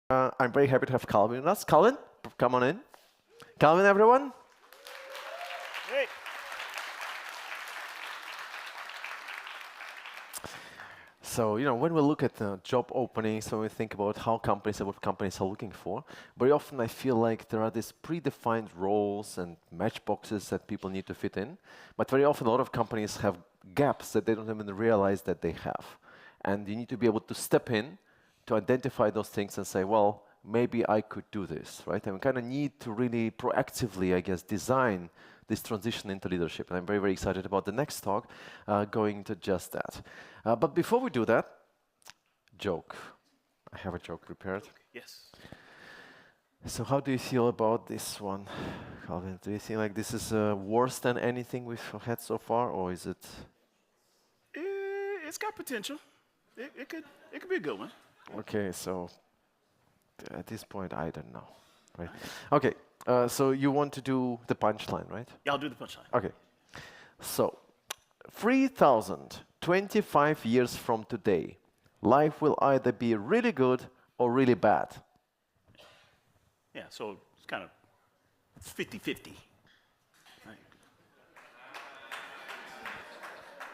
I'm very happy to have Calvin with us. Calvin, come on in. Calvin, everyone. Hey. So, when we look at job openings, when we think about what companies are looking for, very often I feel like there are these predefined roles and matchboxes that people need to fit in. But very often, a lot of companies have gaps that they don't even realize that they have. And you need to be able to step in to identify those things and say, well, maybe I could do this, right? And we kind of need to really proactively, I guess, design this transition into leadership. And I'm very, very excited about the next talk going into just that. But before we do that, joke. I have a joke prepared. Yes. So how do you feel about this one, Calvin? Do you think like this is worse than anything we've had so far, or is it? It's got potential. It could be a good one. Okay, so at this point, I don't know. Right? Okay, so you want to do the punchline, right? Yeah, I'll do the punchline. Okay. So, 3,025 years from today, life will either be really good or really bad. Yeah, so it's kind of 50-50. Right.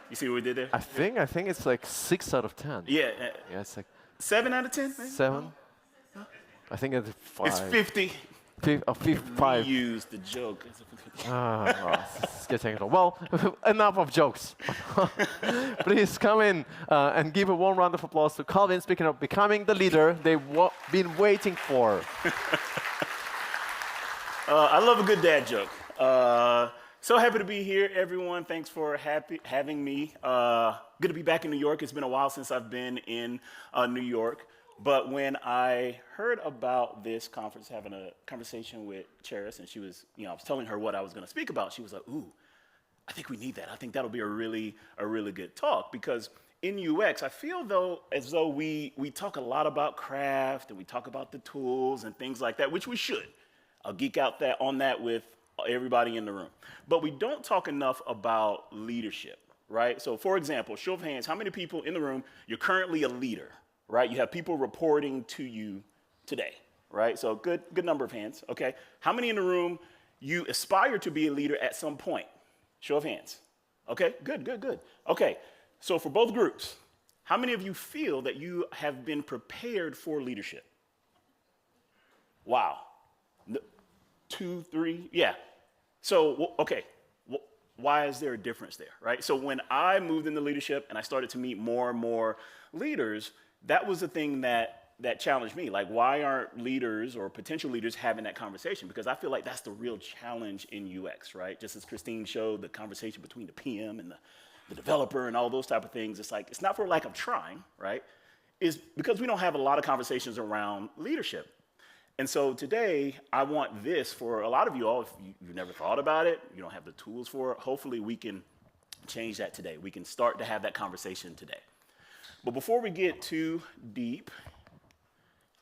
You see what we did there? I think it's like 6 out of 10. Yeah. Yeah, it's like 7 out of 10? Maybe? 7. I think it's 5. It's 50. 5. We used the joke. It's getting well, enough of jokes. Please come in and give a warm round of applause to Calvin, speaking of becoming the leader they've been waiting for. I love a good dad joke. So happy to be here, everyone. Thanks for having me. Good to be back in New York. It's been a while since I've been in New York. But when I heard about this conference, having a conversation with Cheris, and she was, I was telling her what I was going to speak about, she was like, ooh, I think we need that. I think that'll be a really good talk. Because in UX, I feel as though we talk a lot about craft, and we talk about the tools and things like that, which we should. I'll geek out on that with everybody in the room. But we don't talk enough about leadership, right? So for example, show of hands, how many people in the room, you're currently a leader? Right? You have people reporting to you today, right? So good number of hands, okay? How many in the room, you aspire to be a leader at some point? Show of hands. Okay, good. Okay, so for both groups, how many of you feel that you have been prepared for leadership? Wow. 2, 3, yeah. So, okay, why is there a difference there, right? So when I moved into leadership and I started to meet more and more leaders, that was the thing that challenged me. Like, why aren't leaders or potential leaders having that conversation? Because I feel like that's the real challenge in UX, right? Just as Christine showed, the conversation between the PM and the developer and all those type of things, it's like, it's not for lack of trying, right? It's because we don't have a lot of conversations around leadership. And so today, I want this for a lot of you all, if you've never thought about it, you don't have the tools for it, hopefully we can change that today. We can start to have that conversation today. But before we get too deep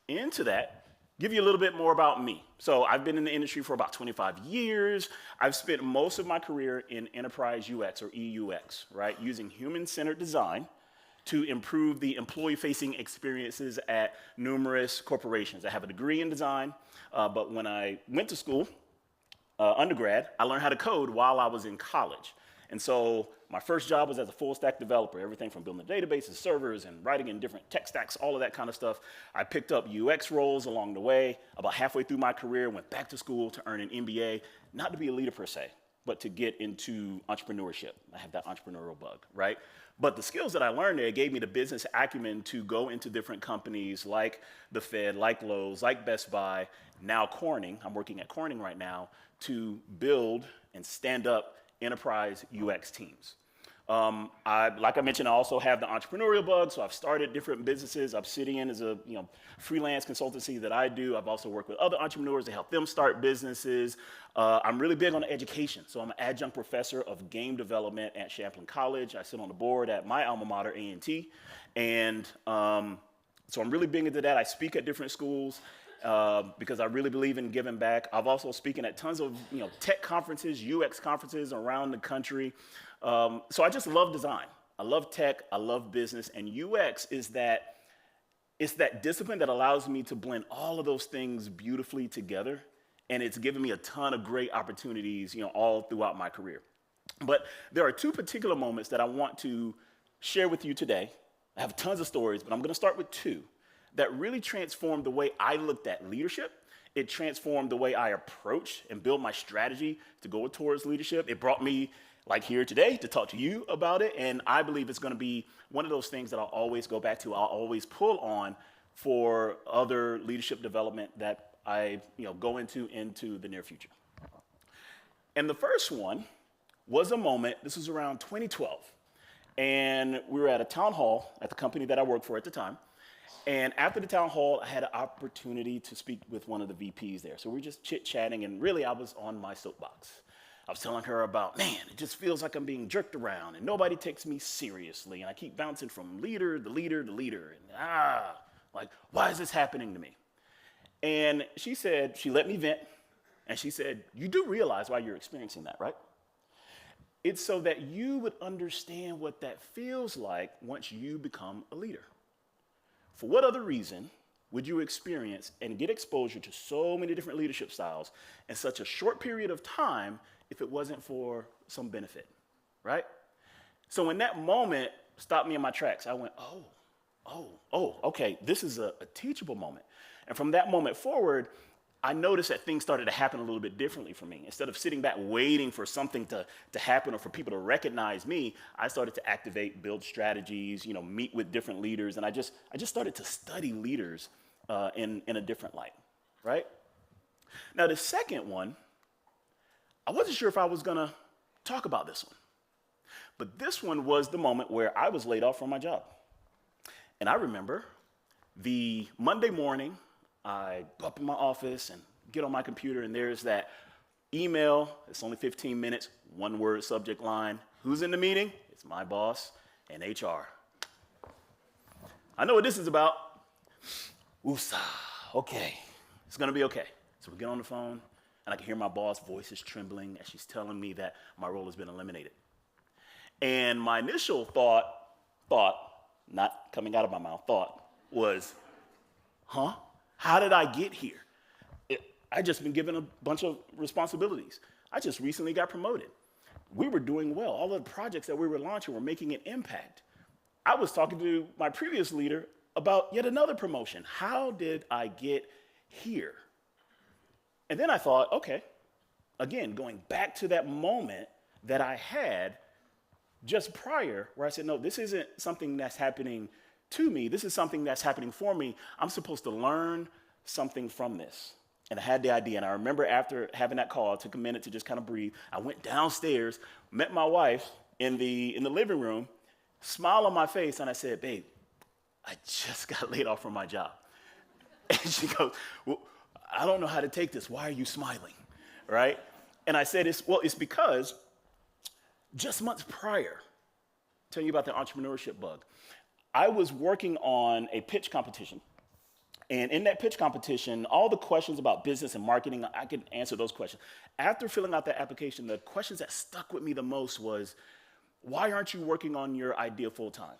into that, give you a little bit more about me. So I've been in the industry for about 25 years. I've spent most of my career in enterprise UX or EUX, right? Using human-centered design to improve the employee-facing experiences at numerous corporations. I have a degree in design, but when I went to school, undergrad, I learned how to code while I was in college. And so my first job was as a full stack developer, everything from building databases, servers, and writing in different tech stacks, all of that kind of stuff. I picked up UX roles along the way. About halfway through my career, went back to school to earn an MBA, not to be a leader per se, but to get into entrepreneurship. I have that entrepreneurial bug, right? But the skills that I learned there gave me the business acumen to go into different companies like the Fed, like Lowe's, like Best Buy, now Corning. I'm working at Corning right now to build and stand up enterprise UX teams. Like I mentioned, I also have the entrepreneurial bug, so I've started different businesses. Obsidian is a freelance consultancy that I do. I've also worked with other entrepreneurs to help them start businesses. I'm really big on education, so I'm an adjunct professor of game development at Champlain College. I sit on the board at my alma mater, A&T, and so I'm really big into that. I speak at different schools. Because I really believe in giving back. I've also spoken at tons of tech conferences, UX conferences around the country. So I just love design. I love tech, I love business, and UX is that it's that discipline that allows me to blend all of those things beautifully together. And it's given me a ton of great opportunities, all throughout my career. But there are two particular moments that I want to share with you today. I have tons of stories, but I'm going to start with two that really transformed the way I looked at leadership. It transformed the way I approach and build my strategy to go towards leadership. It brought me like here today to talk to you about it. And I believe it's going to be one of those things that I'll always go back to. I'll always pull on for other leadership development that I go into the near future. And the first one was a moment, this was around 2012. And we were at a town hall at the company that I worked for at the time. And after the town hall, I had an opportunity to speak with one of the VPs there. So we were just chit-chatting, and really I was on my soapbox. I was telling her about, man, it just feels like I'm being jerked around, and nobody takes me seriously, and I keep bouncing from leader to leader to leader, and like, why is this happening to me? And she said, she let me vent, and she said, you do realize why you're experiencing that, right? It's so that you would understand what that feels like once you become a leader. For what other reason would you experience and get exposure to so many different leadership styles in such a short period of time if it wasn't for some benefit, right? So when that moment stopped me in my tracks, I went, okay, this is a teachable moment. And from that moment forward, I noticed that things started to happen a little bit differently for me. Instead of sitting back waiting for something to happen or for people to recognize me, I started to activate, build strategies, meet with different leaders, and I just started to study leaders in a different light, right? Now, the second one, I wasn't sure if I was gonna talk about this one, but this one was the moment where I was laid off from my job. And I remember the Monday morning, I go up in my office and get on my computer, and there's that email. It's only 15 minutes, one word subject line. Who's in the meeting? It's my boss and HR. I know what this is about. Woosah, okay, it's gonna be okay. So we get on the phone, and I can hear my boss' voice is trembling as she's telling me that my role has been eliminated. And my initial thought, not coming out of my mouth, was, huh? How did I get here? I just been given a bunch of responsibilities. I just recently got promoted. We were doing well. All of the projects that we were launching were making an impact. I was talking to my previous leader about yet another promotion. How did I get here? And then I thought, okay, again, going back to that moment that I had just prior, where I said, no, this isn't something that's happening to me. This is something that's happening for me. I'm supposed to learn something from this. And I had the idea. And I remember after having that call, I took a minute to just kind of breathe. I went downstairs, met my wife in the living room, smile on my face, and I said, babe, I just got laid off from my job. And she goes, well, I don't know how to take this. Why are you smiling, right? And I said, it's because just months prior, telling you about the entrepreneurship bug, I was working on a pitch competition. And in that pitch competition, all the questions about business and marketing, I could answer those questions. After filling out that application, the questions that stuck with me the most was, why aren't you working on your idea full time?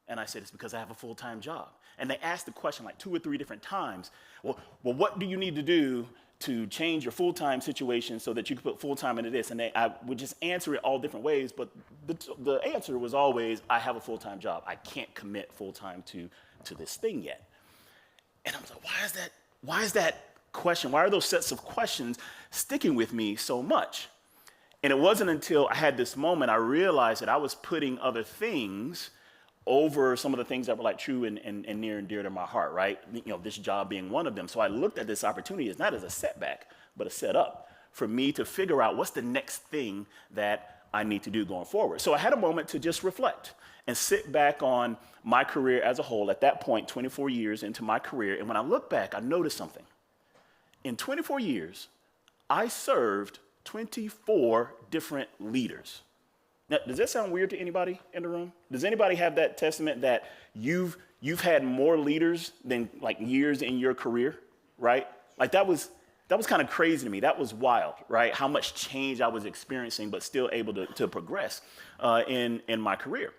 And I said, it's because I have a full-time job. And they asked the question like 2 or 3 different times. Well, what do you need to do to change your full-time situation so that you can put full-time into this? And I would just answer it all different ways, but the answer was always, I have a full-time job. I can't commit full-time to this thing yet. And I was like, why is that question, why are those sets of questions sticking with me so much? And it wasn't until I had this moment I realized that I was putting other things over some of the things that were like true and near and dear to my heart, right? This job being one of them. So I looked at this opportunity as not as a setback, but a setup for me to figure out what's the next thing that I need to do going forward. So I had a moment to just reflect and sit back on my career as a whole. At that point, 24 years into my career. And when I look back, I noticed something. In 24 years, I served 24 different leaders. Now, does that sound weird to anybody in the room? Does anybody have that testament that you've had more leaders than like years in your career, right? Like that was kind of crazy to me. That was wild, right? How much change I was experiencing, but still able to progress in my career.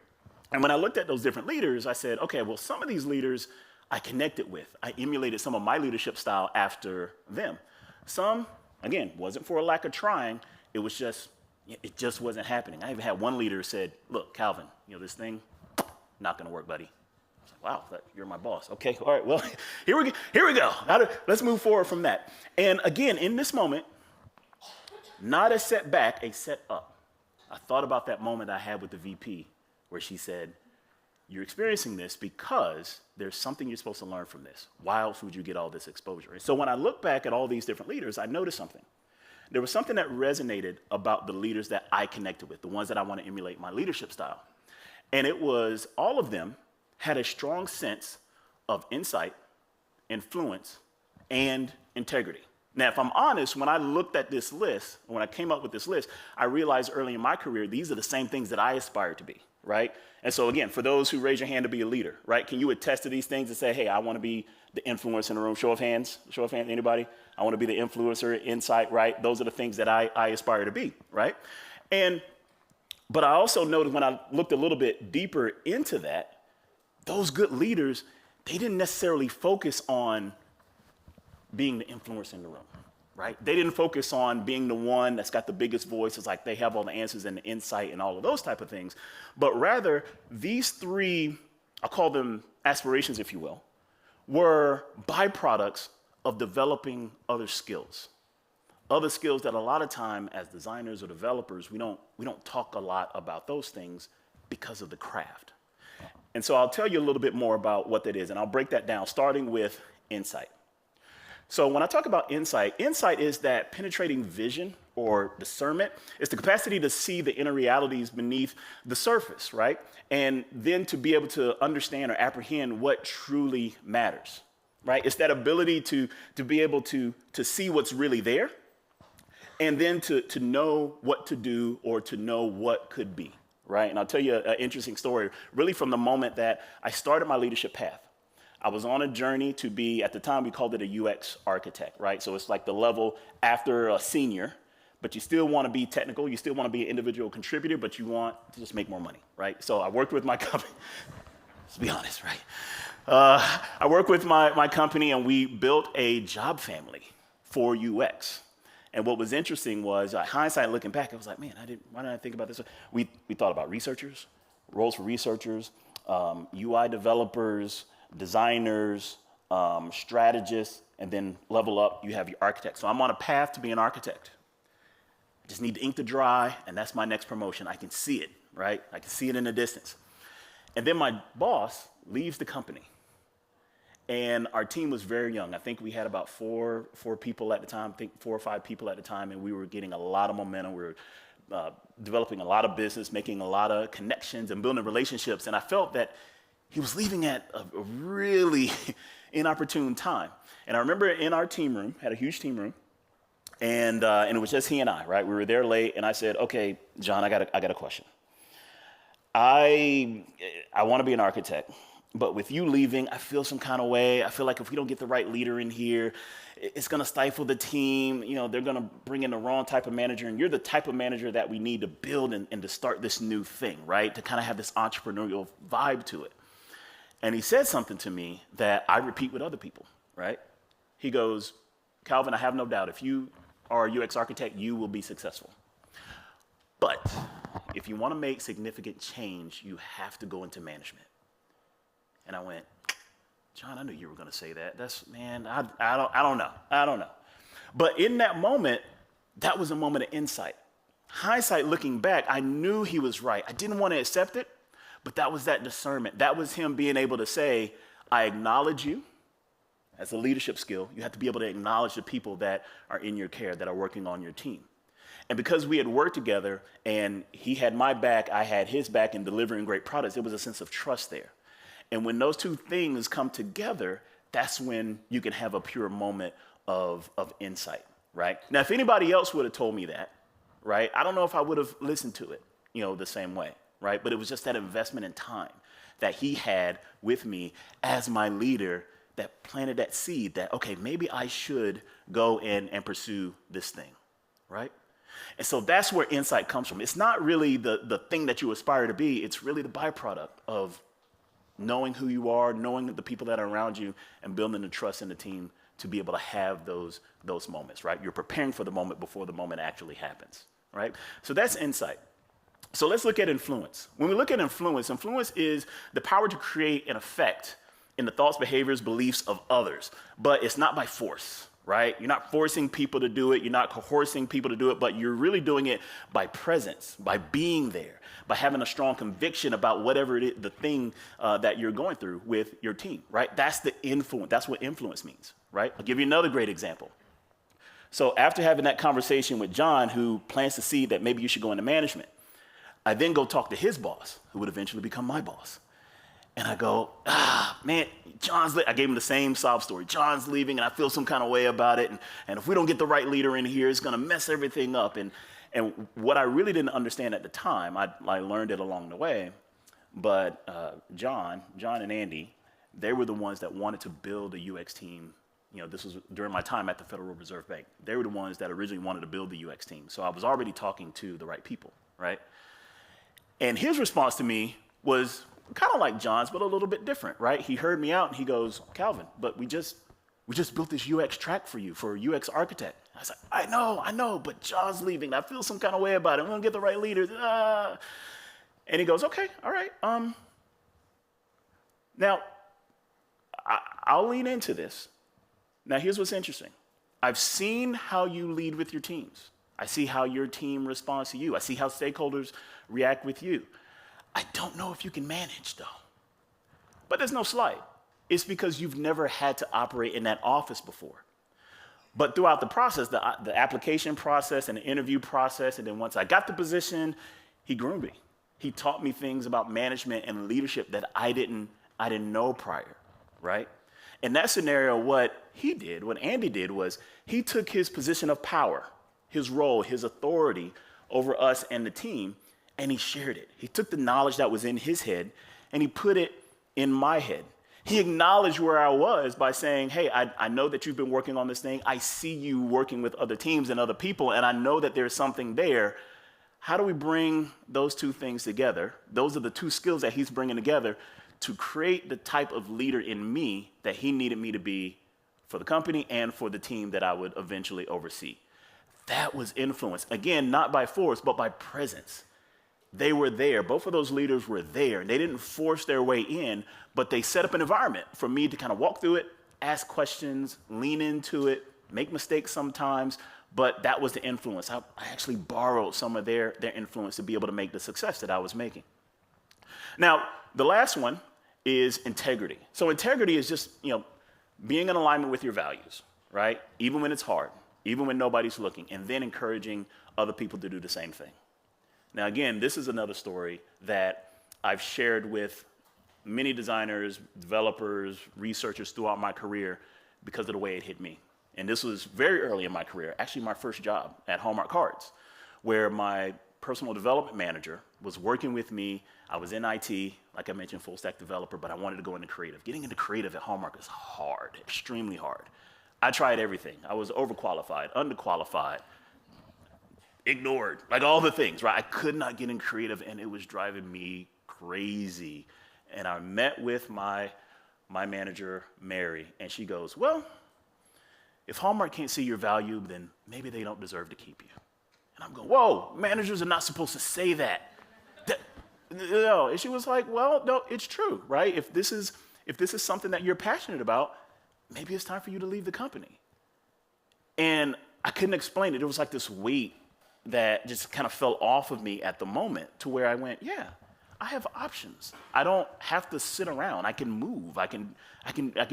And when I looked at those different leaders, I said, okay, well, some of these leaders I connected with. I emulated some of my leadership style after them. Some, again, wasn't for a lack of trying. It just wasn't happening. I even had one leader who said, look, Calvin, this thing, not gonna work, buddy. I was like, wow, you're my boss. Okay, all right, well, here we go. Let's move forward from that. And again, in this moment, not a setback, a set up. I thought about that moment I had with the VP where she said, you're experiencing this because there's something you're supposed to learn from this. Why else would you get all this exposure? And so when I look back at all these different leaders, I noticed something. There was something that resonated about the leaders that I connected with, the ones that I want to emulate my leadership style. And it was all of them had a strong sense of insight, influence, and integrity. Now, if I'm honest, when I looked at this list, when I came up with this list, I realized early in my career, these are the same things that I aspire to be, right? And so again, for those who raise your hand to be a leader, right? Can you attest to these things and say, hey, I want to be the influencer in the room? Show of hands, anybody? I want to be the influencer, insight, right? Those are the things that I aspire to be, right? But I also noticed when I looked a little bit deeper into that, those good leaders, they didn't necessarily focus on being the influencer in the room, right? They didn't focus on being the one that's got the biggest voice. It's like they have all the answers and the insight and all of those type of things. But rather, these three, I'll call them aspirations, if you will, were byproducts of developing other skills that a lot of time as designers or developers, we don't talk a lot about those things because of the craft. And so I'll tell you a little bit more about what that is, and I'll break that down, starting with insight. So when I talk about insight is that penetrating vision or discernment. It's the capacity to see the inner realities beneath the surface, right? And then to be able to understand or apprehend what truly matters, right? It's that ability to be able to see what's really there and then to know what to do or to know what could be, right? And I'll tell you an interesting story, really from the moment that I started my leadership path. I was on a journey to be, at the time we called it a UX architect, right? So it's like the level after a senior, but you still want to be technical, you still want to be an individual contributor, but you want to just make more money, right? So I worked with my company, let's be honest, right? I worked with my company and we built a job family for UX. And what was interesting was, hindsight looking back, I was like, man, why didn't I think about this? We thought about researchers, roles for researchers, UI developers, designers, strategists, and then level up, you have your architect. So I'm on a path to be an architect. I just need the ink to dry, and that's my next promotion. I can see it, right? I can see it in the distance. And then my boss leaves the company. And our team was very young. I think we had about four people at the time, I think 4 or 5 people at the time, and we were getting a lot of momentum. We were developing a lot of business, making a lot of connections and building relationships. And I felt that he was leaving at a really inopportune time. And I remember in our team room, had a huge team room, and it was just he and I, right? We were there late, and I said, okay, John, I got a question. I want to be an architect, but with you leaving, I feel some kind of way. I feel like if we don't get the right leader in here, it's going to stifle the team. You know, they're going to bring in the wrong type of manager, and you're the type of manager that we need to build and to start this new thing, right? To kind of have this entrepreneurial vibe to it. And he said something to me that I repeat with other people, right? He goes, Calvin, I have no doubt if you are a UX architect, you will be successful. But if you want to make significant change, you have to go into management. And I went, John, I knew you were going to say that. I don't know. But in that moment, that was a moment of insight. Hindsight, looking back, I knew he was right. I didn't want to accept it. But that was that discernment. That was him being able to say, I acknowledge you as a leadership skill. You have to be able to acknowledge the people that are in your care, that are working on your team. And because we had worked together and he had my back, I had his back in delivering great products, there was a sense of trust there. And when those two things come together, that's when you can have a pure moment of insight, right? Now, if anybody else would have told me that, right, I don't know if I would have listened to it, the same way. Right? But it was just that investment in time that he had with me as my leader that planted that seed that, okay, maybe I should go in and pursue this thing, right? And so that's where insight comes from. It's not really the thing that you aspire to be. It's really the byproduct of knowing who you are, knowing the people that are around you, and building the trust in the team to be able to have those moments, right? You're preparing for the moment before the moment actually happens, right? So that's insight. So let's look at influence. When we look at influence, influence is the power to create an effect in the thoughts, behaviors, beliefs of others, but it's not by force, right? You're not forcing people to do it. You're not coercing people to do it, but you're really doing it by presence, by being there, by having a strong conviction about whatever it is, the thing that you're going through with your team, right? That's the influence. That's what influence means, right? I'll give you another great example. So after having that conversation with John, who plants the seed that maybe you should go into management, I then go talk to his boss, who would eventually become my boss. And I go, man, I gave him the same sob story. John's leaving, and I feel some kind of way about it. And if we don't get the right leader in here, it's going to mess everything up. And what I really didn't understand at the time, I learned it along the way, but John and Andy, they were the ones that wanted to build a UX team. You know, this was during my time at the Federal Reserve Bank. They were the ones that originally wanted to build the UX team. So I was already talking to the right people, right? And his response to me was kind of like John's, but a little bit different, right? He heard me out and he goes, Calvin, but we just built this UX track for you, for a UX architect. I was like, I know, but John's leaving. I feel some kind of way about it. We don't get the right leaders. And he goes, okay, all right. Now, I'll lean into this. Now, here's what's interesting. I've seen how you lead with your teams. I see how your team responds to you. I see how stakeholders react with you. I don't know if you can manage, though. But there's no slight. It's because you've never had to operate in that office before. But throughout the process, the application process and the interview process, and then once I got the position, he groomed me. He taught me things about management and leadership that I didn't know prior, right? In that scenario, what Andy did was he took his position of power, his role, his authority over us and the team, and he shared it. He took the knowledge that was in his head and he put it in my head. He acknowledged where I was by saying, hey, I know that you've been working on this thing. I see you working with other teams and other people, and I know that there's something there. How do we bring those two things together? Those are the two skills that he's bringing together to create the type of leader in me that he needed me to be for the company and for the team that I would eventually oversee. That was influence. Again, not by force, but by presence. They were there. Both of those leaders were there. And they didn't force their way in, but they set up an environment for me to kind of walk through it, ask questions, lean into it, make mistakes sometimes, but that was the influence. I actually borrowed some of their influence to be able to make the success that I was making. Now, the last one is integrity. So integrity is just, being in alignment with your values, right? Even when it's hard, even when nobody's looking, and then encouraging other people to do the same thing. Now, again, this is another story that I've shared with many designers, developers, researchers throughout my career because of the way it hit me. And this was very early in my career, actually my first job at Hallmark Cards, where my personal development manager was working with me. I was in IT, like I mentioned, full stack developer, but I wanted to go into creative. Getting into creative at Hallmark is hard, extremely hard. I tried everything. I was overqualified, underqualified, ignored, like all the things, right? I could not get in creative, and it was driving me crazy. And I met with my manager, Mary, and she goes, well, if Hallmark can't see your value, then maybe they don't deserve to keep you. And I'm going, whoa, managers are not supposed to say that. No. And she was like, well, no, it's true, right? If this is something that you're passionate about, maybe it's time for you to leave the company. And I couldn't explain it. It was like this weight that just kind of fell off of me at the moment to where I went, yeah, I have options. I don't have to sit around. I can move. I can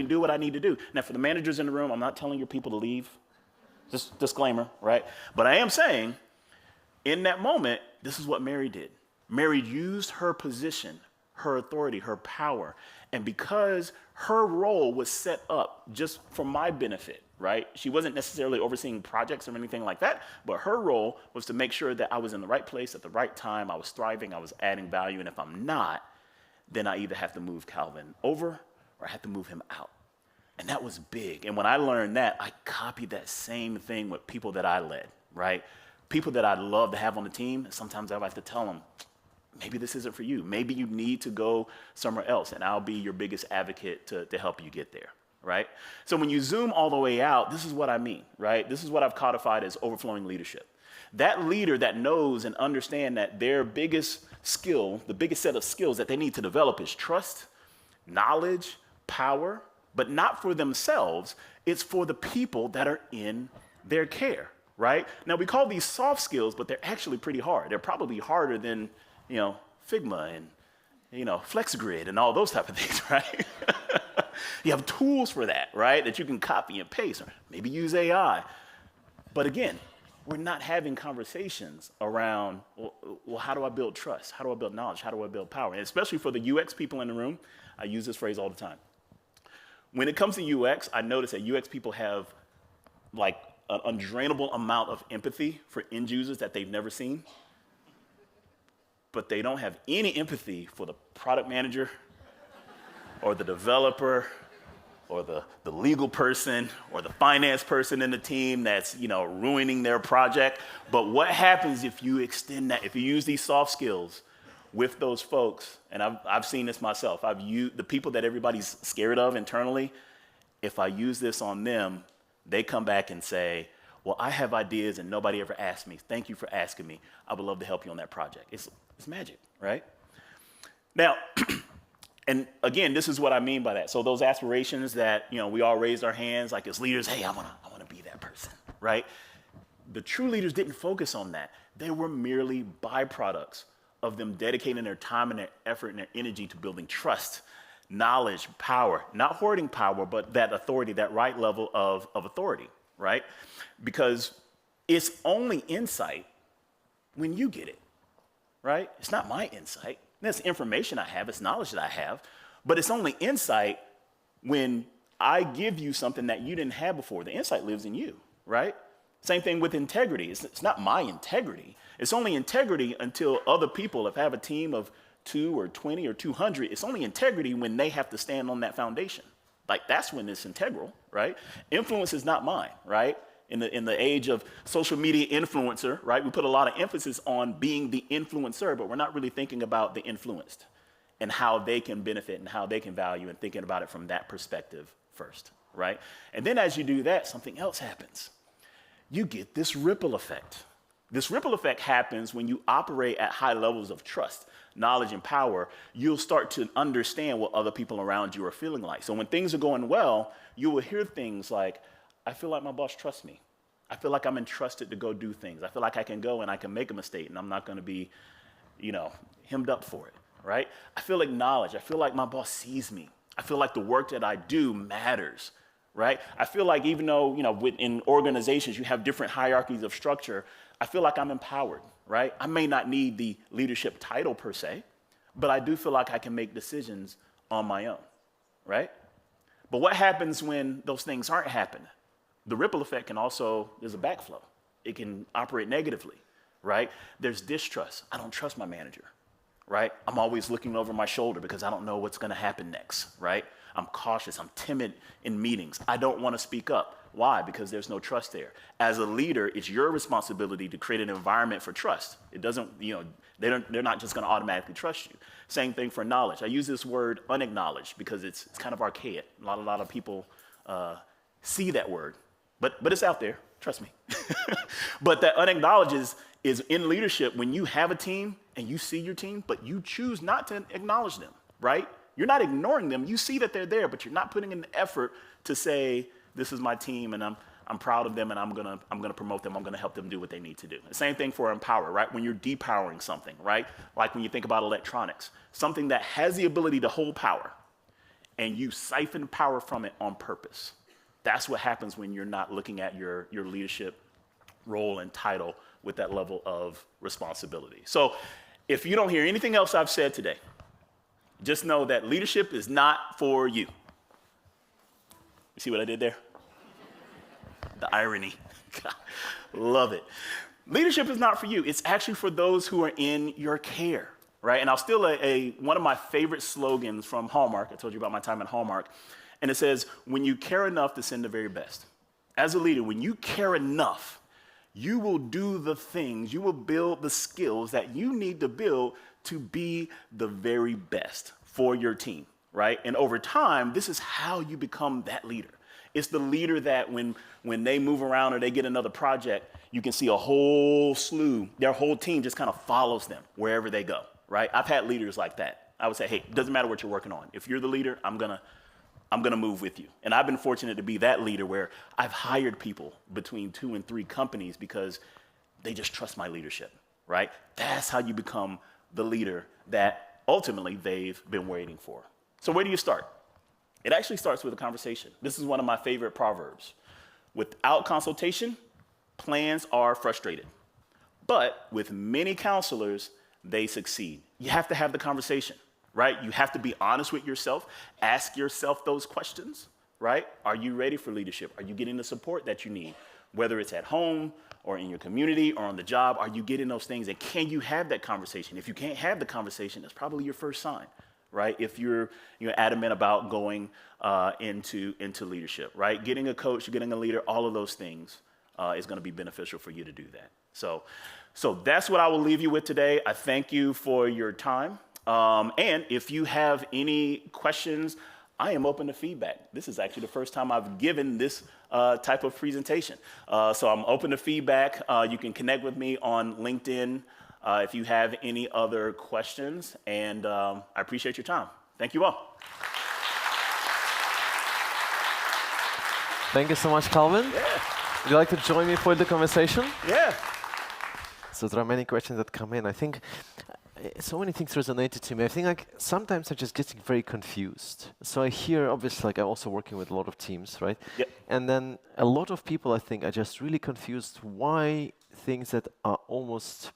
do what I need to do. Now, for the managers in the room, I'm not telling your people to leave. Just disclaimer, right? But I am saying, in that moment, this is what Mary did. Mary used her position, her authority, her power, and because her role was set up just for my benefit, right? She wasn't necessarily overseeing projects or anything like that, but her role was to make sure that I was in the right place at the right time, I was thriving, I was adding value, and if I'm not, then I either have to move Calvin over or I have to move him out. And that was big. And when I learned that, I copied that same thing with people that I led, right? People that I'd love to have on the team, and sometimes I have to tell them, maybe this isn't for you. Maybe you need to go somewhere else, and I'll be your biggest advocate to help you get there, right? So when you zoom all the way out, this is what I mean, right? This is what I've codified as overflowing leadership. That leader that knows and understands that their biggest skill, the biggest set of skills that they need to develop is trust, knowledge, power, but not for themselves. It's for the people that are in their care, right? Now, we call these soft skills, but they're actually pretty hard. They're probably harder than, Figma and, FlexGrid and all those type of things, right? You have tools for that, right, that you can copy and paste, or maybe use AI. But again, we're not having conversations around, well, how do I build trust? How do I build knowledge? How do I build power? And especially for the UX people in the room, I use this phrase all the time. When it comes to UX, I notice that UX people have like an undrainable amount of empathy for end users that they've never seen, but they don't have any empathy for the product manager or the developer or the legal person or the finance person in the team that's ruining their project. But what happens if you extend that, if you use these soft skills with those folks, and I've seen this myself, I've used the people that everybody's scared of internally, if I use this on them, they come back and say, well, I have ideas and nobody ever asked me. Thank you for asking me. I would love to help you on that project. It's magic, right? Now, and again, this is what I mean by that. So those aspirations that, we all raised our hands like as leaders, hey, I wanna be that person, right? The true leaders didn't focus on that. They were merely byproducts of them dedicating their time and their effort and their energy to building trust, knowledge, power, not hoarding power, but that authority, that right level of authority, right? Because it's only insight when you get it, right? It's not my insight. That's information I have, it's knowledge that I have, but it's only insight when I give you something that you didn't have before. The insight lives in you, right? Same thing with integrity. It's not my integrity. It's only integrity until other people, if I have a team of 2 or 20 or 200, it's only integrity when they have to stand on that foundation. Like that's when it's integral, right? Influence is not mine, right? In the age of social media influencer, right? We put a lot of emphasis on being the influencer, but we're not really thinking about the influenced and how they can benefit and how they can value and thinking about it from that perspective first, right? And then as you do that, something else happens. You get this ripple effect. This ripple effect happens when you operate at high levels of trust, knowledge, and power. You'll start to understand what other people around you are feeling like. So when things are going well, you will hear things like, I feel like my boss trusts me. I feel like I'm entrusted to go do things. I feel like I can go and I can make a mistake and I'm not going to be, hemmed up for it, right? I feel acknowledged. I feel like my boss sees me. I feel like the work that I do matters, right? I feel like even though, in organizations you have different hierarchies of structure, I feel like I'm empowered, right? I may not need the leadership title per se, but I do feel like I can make decisions on my own, right? But what happens when those things aren't happening? The ripple effect can also, there's a backflow. It can operate negatively, right? There's distrust. I don't trust my manager, right? I'm always looking over my shoulder because I don't know what's going to happen next, right? I'm cautious. I'm timid in meetings. I don't want to speak up. Why? Because there's no trust there. As a leader, it's your responsibility to create an environment for trust. It doesn't, they're not just going to automatically trust you. Same thing for knowledge. I use this word unacknowledged because it's kind of archaic. A lot of people see that word, but it's out there. Trust me. But that unacknowledged is in leadership when you have a team and you see your team, but you choose not to acknowledge them, right? You're not ignoring them. You see that they're there, but you're not putting in the effort to say, this is my team and I'm proud of them and I'm gonna promote them. I'm gonna help them do what they need to do. The same thing for empower, right? When you're depowering something, right? Like when you think about electronics, something that has the ability to hold power and you siphon power from it on purpose. That's what happens when you're not looking at your leadership role and title with that level of responsibility. So if you don't hear anything else I've said today, just know that leadership is not for you. You see what I did there? The irony. Love it. Leadership is not for you. It's actually for those who are in your care, right? And I'll steal one of my favorite slogans from Hallmark. I told you about my time at Hallmark. And it says, when you care enough to send the very best. As a leader, when you care enough, you will do the things, you will build the skills that you need to build to be the very best for your team, right? And over time, this is how you become that leader. It's the leader that when they move around or they get another project, you can see a whole slew, their whole team just kind of follows them wherever they go, right? I've had leaders like that. I would say, hey, it doesn't matter what you're working on. If you're the leader, I'm gonna move with you. And I've been fortunate to be that leader where I've hired people between 2 and 3 companies because they just trust my leadership, right? That's how you become the leader that ultimately they've been waiting for. So where do you start? It actually starts with a conversation. This is one of my favorite proverbs. Without consultation, plans are frustrated. But with many counselors, they succeed. You have to have the conversation, right? You have to be honest with yourself. Ask yourself those questions, right? Are you ready for leadership? Are you getting the support that you need? Whether it's at home or in your community or on the job, are you getting those things? And can you have that conversation? If you can't have the conversation, that's probably your first sign, right? If you're adamant about going into leadership, right? Getting a coach, getting a leader, all of those things is going to be beneficial for you to do that. So that's what I will leave you with today. I thank you for your time. And if you have any questions, I am open to feedback. This is actually the first time I've given this type of presentation. So I'm open to feedback. You can connect with me on LinkedIn if you have any other questions. And I appreciate your time. Thank you all. Thank you so much, Calvin. Yeah. Would you like to join me for the conversation? Yeah. So there are many questions that come in. I think so many things resonated to me. I think like sometimes I'm just getting very confused. So I hear, obviously, like I'm also working with a lot of teams, right? Yep. And then a lot of people, I think, are just really confused why things that are almost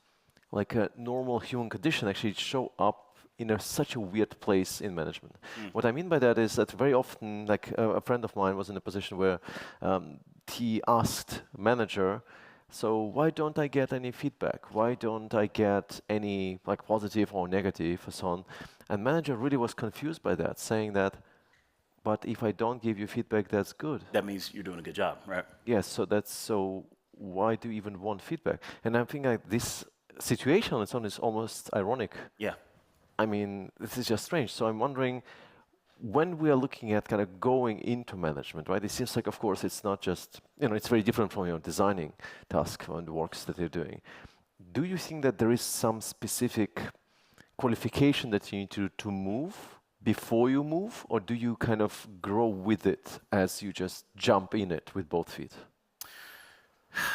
like a normal human condition actually show up in such a weird place in management. What I mean by that is that very often, like a friend of mine was in a position where he asked manager, so why don't I get any feedback? Why don't I get any like positive or negative or so on? And manager really was confused by that, saying that, but if I don't give you feedback, that's good. That means you're doing a good job, right? Yes, so why do you even want feedback? And I think like this situation on its own is almost ironic. Yeah. I mean, this is just strange. So I'm wondering, when we are looking at kind of going into management, right? It seems like, of course, it's not just, it's very different from your designing task and the works that you're doing. Do you think that there is some specific qualification that you need to move before you move, or do you kind of grow with it as you just jump in it with both feet?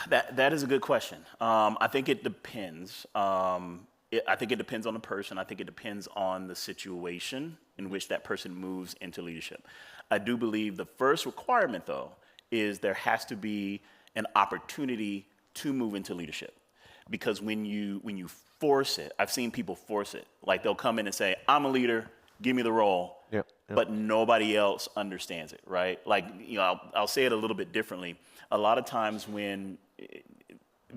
That is a good question. I think it depends. I think it depends on the person. I think it depends on the situation in which that person moves into leadership. I do believe the first requirement, though, is there has to be an opportunity to move into leadership. Because when you force it, I've seen people force it. Like they'll come in and say, I'm a leader, give me the role. Yep. But nobody else understands it, right? Like, I'll say it a little bit differently. A lot of times when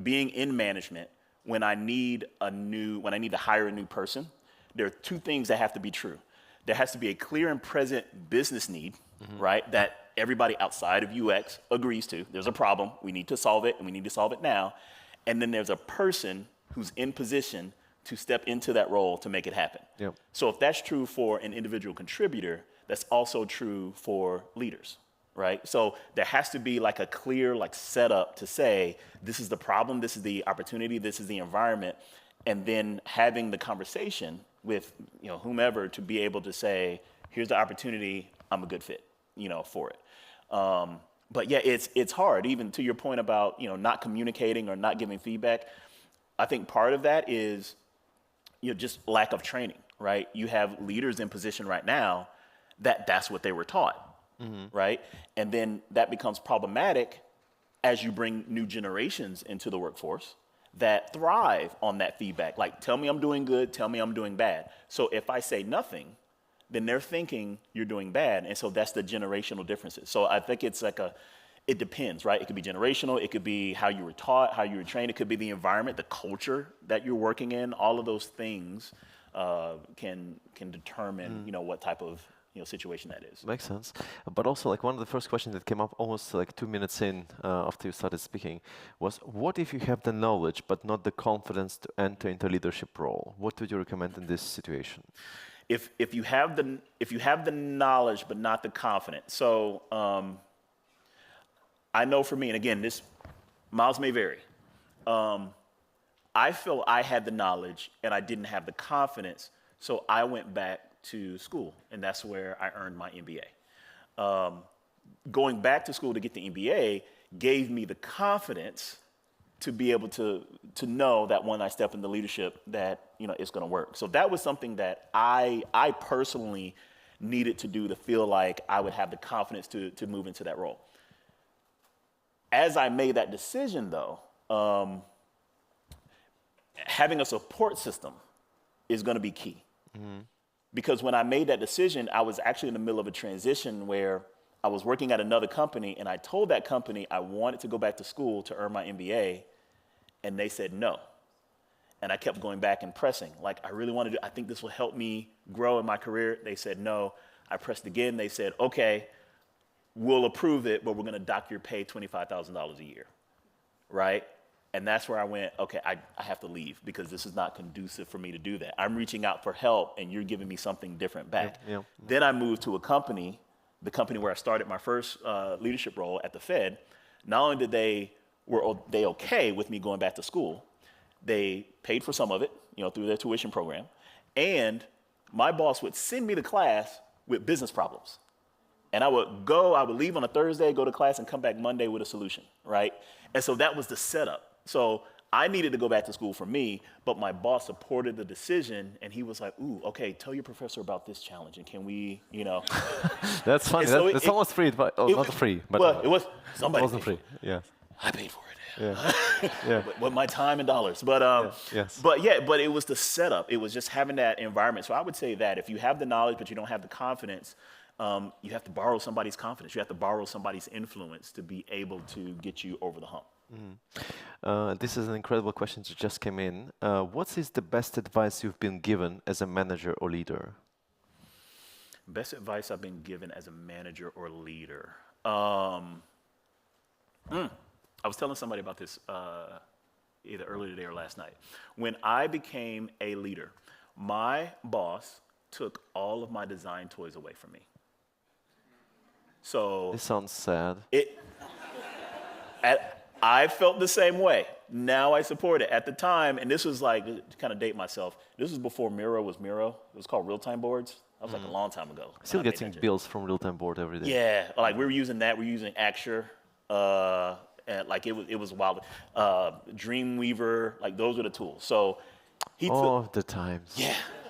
being in management, when I need to hire a new person, there are 2 things that have to be true. There has to be a clear and present business need, right? That everybody outside of UX agrees to. There's a problem, we need to solve it, and we need to solve it now. And then there's a person who's in position to step into that role to make it happen. Yep. So if that's true for an individual contributor, that's also true for leaders, right? So there has to be like a clear setup to say, this is the problem, this is the opportunity, this is the environment, and then having the conversation with whomever to be able to say, here's the opportunity, I'm a good fit, for it. But yeah, it's hard, even to your point about not communicating or not giving feedback. I think part of that is just lack of training, right? You have leaders in position right now that's what they were taught, right? And then that becomes problematic as you bring new generations into the workforce that thrive on that feedback. Like, tell me I'm doing good, tell me I'm doing bad. So if I say nothing, then they're thinking you're doing bad. And so that's the generational differences. So I think it's like it depends, right? It could be generational. It could be how you were taught, how you were trained. It could be the environment, the culture that you're working in. All of those things can determine, what type of situation that is. Makes sense. But also, like one of the first questions that came up almost like 2 minutes in after you started speaking was, what if you have the knowledge but not the confidence to enter into a leadership role? What would you recommend in this situation? If you have the knowledge but not the confidence. So I know for me, and again, this miles may vary. I feel I had the knowledge and I didn't have the confidence, so I went back to school, and that's where I earned my MBA. Going back to school to get the MBA gave me the confidence to be able to know that when I step into leadership that it's going to work. So that was something that I personally needed to do to feel like I would have the confidence to move into that role. As I made that decision, though, having a support system is going to be key. Mm-hmm. Because when I made that decision, I was actually in the middle of a transition where I was working at another company, and I told that company I wanted to go back to school to earn my MBA, and they said no. And I kept going back and pressing. Like, I really want to do, I think this will help me grow in my career. They said no. I pressed again. They said, okay, we'll approve it, but we're going to dock your pay $25,000 a year, right? And that's where I went, okay, I have to leave because this is not conducive for me to do that. I'm reaching out for help, and you're giving me something different back. Yeah. Then I moved to a company, the company where I started my first leadership role at the Fed. Not only were they okay with me going back to school, they paid for some of it, through their tuition program, and my boss would send me to class with business problems. And I would leave on a Thursday, go to class, and come back Monday with a solution, right? And so that was the setup. So I needed to go back to school for me, but my boss supported the decision, and he was like, ooh, okay, tell your professor about this challenge, and can we, That's funny. So it's almost free, but not free. But well, it was somebody. It wasn't free. Yeah. I paid for it. Yeah. With my time and dollars. But yes. But it was the setup. It was just having that environment. So I would say that if you have the knowledge but you don't have the confidence, you have to borrow somebody's confidence. You have to borrow somebody's influence to be able to get you over the hump. Mm. This is an incredible question that just came in. What is the best advice you've been given as a manager or leader? Best advice I've been given as a manager or leader. I was telling somebody about this either earlier today or last night. When I became a leader, my boss took all of my design toys away from me. So this sounds sad. I felt the same way. Now I support it. At the time, and this was like, to kind of date myself, this was before Miro was Miro. It was called real-time boards. That was like a long time ago. Still getting bills from real-time board every day. Yeah, like we were using that. We were using Axure. And like it was wild. Dreamweaver, like those were the tools. So he took the times.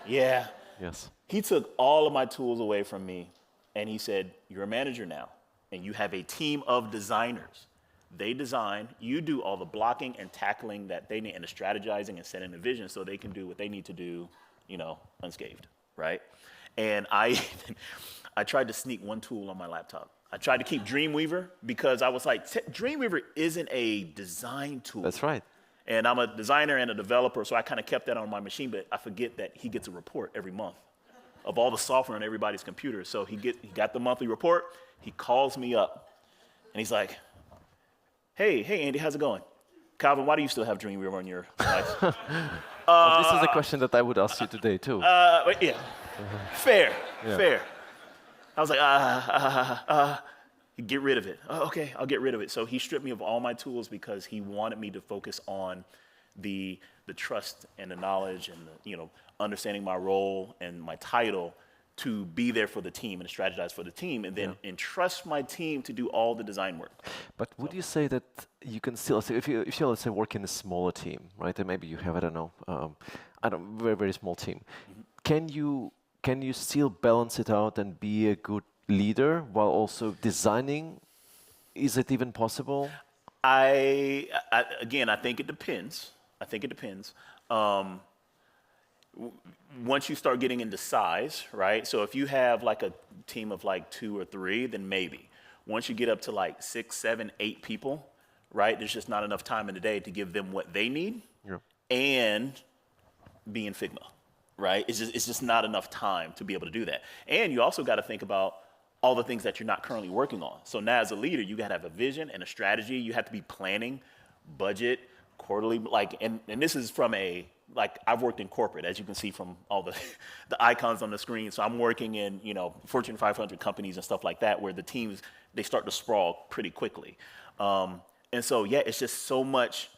Yeah. Yes. He took all of my tools away from me, and he said, "You're a manager now, and you have a team of designers. They design. You do all the blocking and tackling that they need, and the strategizing and setting the vision, so they can do what they need to do, unscathed, right?" And I tried to sneak one tool on my laptop. I tried to keep Dreamweaver because I was like, Dreamweaver isn't a design tool. That's right. And I'm a designer and a developer, so I kind of kept that on my machine, but I forget that he gets a report every month of all the software on everybody's computer. So he got the monthly report. He calls me up, and he's like, hey, Andy, how's it going? Calvin, why do you still have Dreamweaver on your device? This is a question that I would ask you today, too. Yeah. Fair. I was like, get rid of it. Oh, okay, I'll get rid of it. So he stripped me of all my tools because he wanted me to focus on the trust and the knowledge and understanding my role and my title to be there for the team and strategize for the team, and then entrust my team to do all the design work. But would you say that you can still, if you let's say work in a smaller team, right? And maybe you have very, very small team. Mm-hmm. Can you still balance it out and be a good leader while also designing? Is it even possible? I think it depends. Once you start getting into size, right? So if you have like a team of like 2 or 3, then maybe. Once you get up to like 6, 7, 8 people, right? There's just not enough time in the day to give them what they need and be in Figma. right? It's just not enough time to be able to do that. And you also got to think about all the things that you're not currently working on. So now as a leader, you got to have a vision and a strategy. You have to be planning, budget, quarterly, like, and this is from like I've worked in corporate, as you can see from all the icons on the screen. So I'm working in, Fortune 500 companies and stuff like that, where the teams, they start to sprawl pretty quickly. And so, yeah, it's just so much.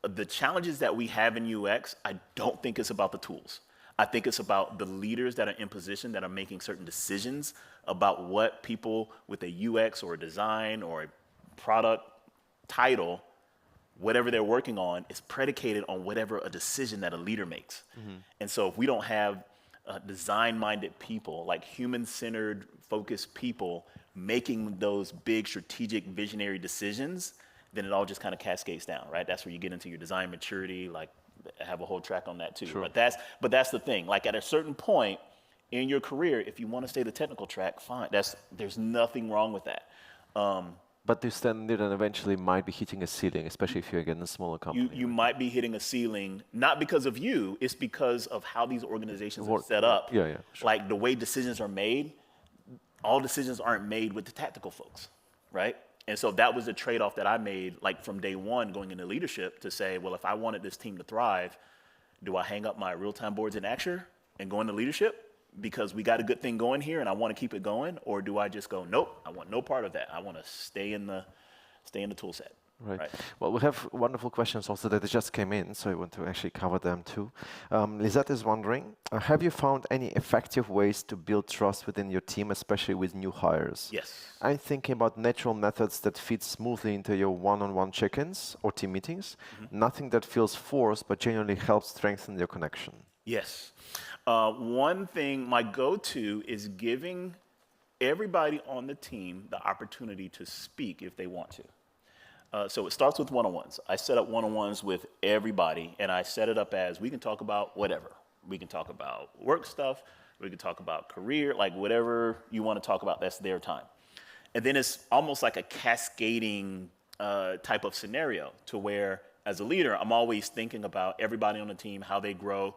The challenges that we have in UX, I don't think it's about the tools. I think it's about the leaders that are in position that are making certain decisions about what people with a UX or a design or a product title, whatever they're working on, is predicated on whatever a decision that a leader makes. And so if we don't have design-minded people, like human-centered, focused people making those big strategic visionary decisions, then it all just kind of cascades down, right? That's where you get into your design maturity, like I have a whole track on that too. Sure. But that's the thing. Like at a certain point in your career, if you want to stay the technical track, fine. There's nothing wrong with that. But this then eventually might be hitting a ceiling, especially if you're again a smaller company. You might be hitting a ceiling, not because of you, it's because of how these organizations are set up. Yeah, sure. Like the way decisions are made, all decisions aren't made with the tactical folks, right? And so that was the trade-off that I made, like from day one going into leadership, to say, well, if I wanted this team to thrive, do I hang up my real-time boards in Axure and go into leadership because we got a good thing going here and I want to keep it going? Or do I just go, nope, I want no part of that. I want to stay in the tool set. Right. Well, we have wonderful questions also that just came in, so I want to actually cover them too. Lisette is wondering, have you found any effective ways to build trust within your team, especially with new hires? Yes. I'm thinking about natural methods that fit smoothly into your one-on-one check-ins or team meetings. Nothing that feels forced, but genuinely helps strengthen your connection. Yes. One thing, my go-to is giving everybody on the team the opportunity to speak if they want to. So it starts with one-on-ones. I set up one-on-ones with everybody, and I set it up as we can talk about whatever. We can talk about work stuff. We can talk about career, like whatever you want to talk about, that's their time. And then it's almost like a cascading type of scenario to where, as a leader, I'm always thinking about everybody on the team, how they grow,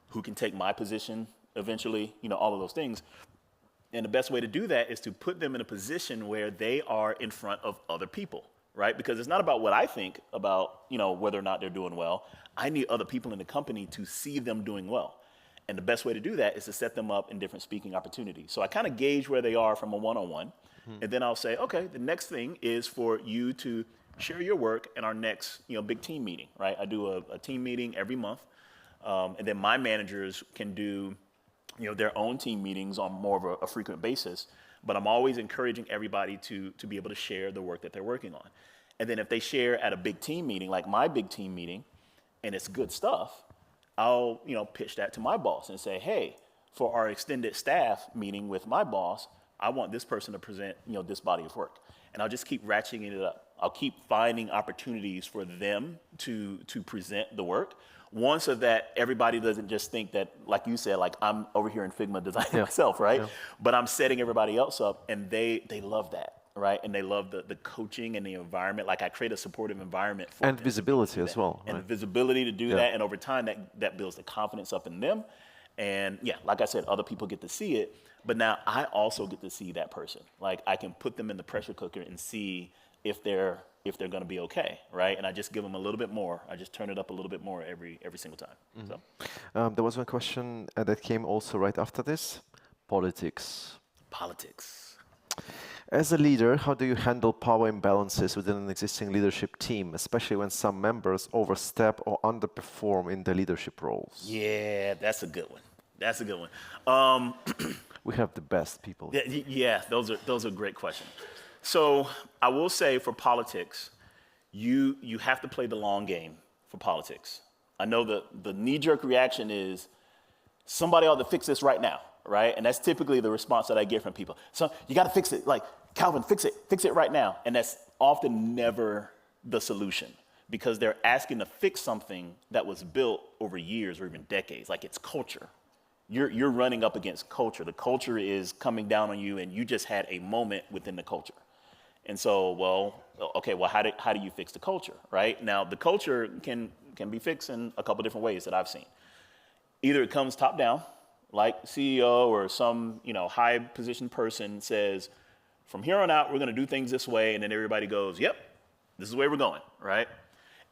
who can take my position eventually, all of those things. And the best way to do that is to put them in a position where they are in front of other people. Right? Because it's not about what I think about, whether or not they're doing well. I need other people in the company to see them doing well. And the best way to do that is to set them up in different speaking opportunities. So I kind of gauge where they are from a one-on-one. And then I'll say, okay, the next thing is for you to share your work in our next, big team meeting, right? I do a team meeting every month. And then my managers can do, their own team meetings on more of a frequent basis. But I'm always encouraging everybody to be able to share the work that they're working on. And then if they share at a big team meeting, like my big team meeting, and it's good stuff, I'll, pitch that to my boss and say, hey, for our extended staff meeting with my boss, I want this person to present, this body of work. And I'll just keep ratcheting it up. I'll keep finding opportunities for them to present the work. One, so that everybody doesn't just think that, like you said, like I'm over here in Figma designing myself, right? Yeah. But I'm setting everybody else up, and they love that, right? And they love the coaching and the environment. Like I create a supportive environment for and them visibility as well, and right? visibility to do that. And over time, that builds the confidence up in them. And yeah, like I said, other people get to see it, but now I also get to see that person. Like I can put them in the pressure cooker and see if they're going to be okay, right? And I just give them a little bit more. I just turn it up a little bit more every single time. So. There was one question that came also right after this. Politics. As a leader, how do you handle power imbalances within an existing leadership team, especially when some members overstep or underperform in their leadership roles? Yeah, that's a good one. We have the best people. Yeah, those are great questions. So I will say for politics, you have to play the long game for politics. I know the knee-jerk reaction is somebody ought to fix this right now, right? And that's typically the response that I get from people. So you got to fix it. Like, Calvin, fix it right now. And that's often never the solution because they're asking to fix something that was built over years or even decades, like it's culture. You're running up against culture. The culture is coming down on you and you just had a moment within the culture. And so, how do you fix the culture, right? Now, the culture can be fixed in a couple different ways that I've seen. either it comes top down, like CEO or some high position person says, from here on out, we're going to do things this way. And then everybody goes, yep, this is where we're going, right?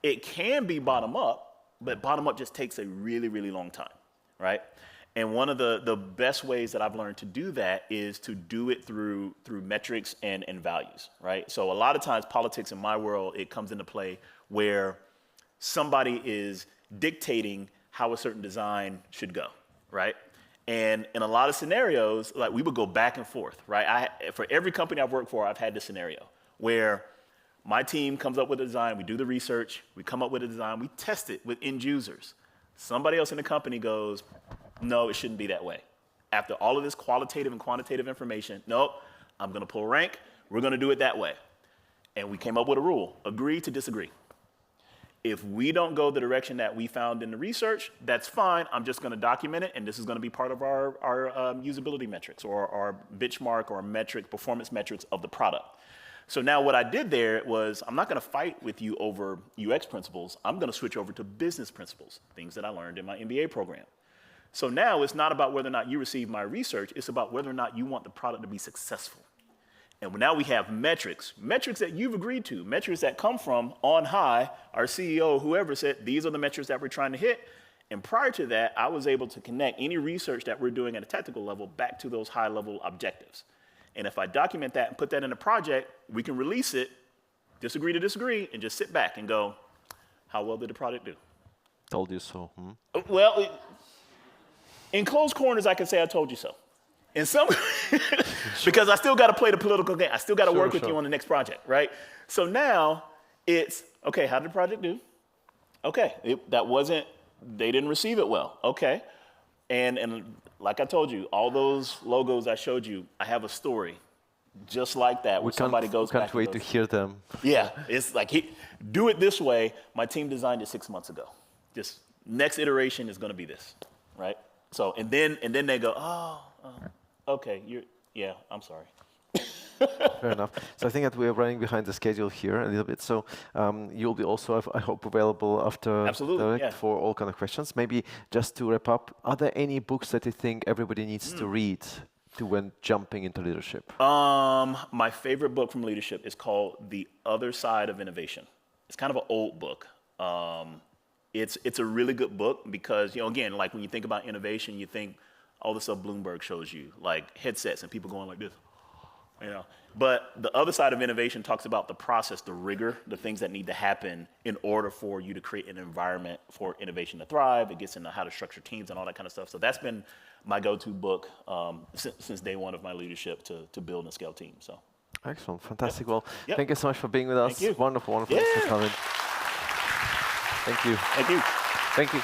It can be bottom up, but bottom up just takes a really, really long time, right? And one of the best ways that I've learned to do that is to do it through metrics and values, right? So a lot of times politics in my world, it comes into play where somebody is dictating how a certain design should go, right? And in a lot of scenarios, like we would go back and forth, right? For every company I've worked for, I've had this scenario where my team comes up with a design, we do the research, we come up with a design, we test it with end users. Somebody else in the company goes, no, it shouldn't be that way. After all of this qualitative and quantitative information, nope, I'm gonna pull rank, we're gonna do it that way. And we came up with a rule, agree to disagree. If we don't go the direction that we found in the research, that's fine, I'm just gonna document it, and this is gonna be part of our usability metrics or our benchmark or metric, performance metrics of the product. So now what I did there was, I'm not gonna fight with you over UX principles, I'm gonna switch over to business principles, things that I learned in my MBA program. So now it's not about whether or not you receive my research, it's about whether or not you want the product to be successful. And now we have metrics that you've agreed to, metrics that come from on high, our CEO, whoever said, these are the metrics that we're trying to hit. And prior to that, I was able to connect any research that we're doing at a technical level back to those high level objectives. And if I document that and put that in a project, we can release it, disagree to disagree, and just sit back and go, how well did the product do? Told you so. Well, in closed corners, I can say I told you so. In some, because I still got to play the political game. I still got to work with you on the next project, right? So now it's, okay, how did the project do? Okay, they didn't receive it well. Okay, and like I told you, all those logos I showed you, I have a story just like that where somebody goes back. We can't wait to hear them. Yeah, it's like, do it this way. My team designed it 6 months ago. This next iteration is going to be this, right? So, and then they go, okay, I'm sorry. Fair enough. So I think that we're running behind the schedule here a little bit. So you'll be also, I hope, available after for all kind of questions. Maybe just to wrap up, are there any books that you think everybody needs to read when jumping into leadership? My favorite book from leadership is called The Other Side of Innovation. It's kind of an old book. It's a really good book because, again, like when you think about innovation, you think all the stuff Bloomberg shows you, like headsets and people going like this, But the other side of innovation talks about the process, the rigor, the things that need to happen in order for you to create an environment for innovation to thrive. It gets into how to structure teams and all that kind of stuff. So that's been my go-to book since day one of my leadership to build and scale teams. So. Excellent, fantastic. Well, thank you so much for being with us. Thank you. Wonderful, wonderful. Yeah. Thank you. Thank you. Thank you.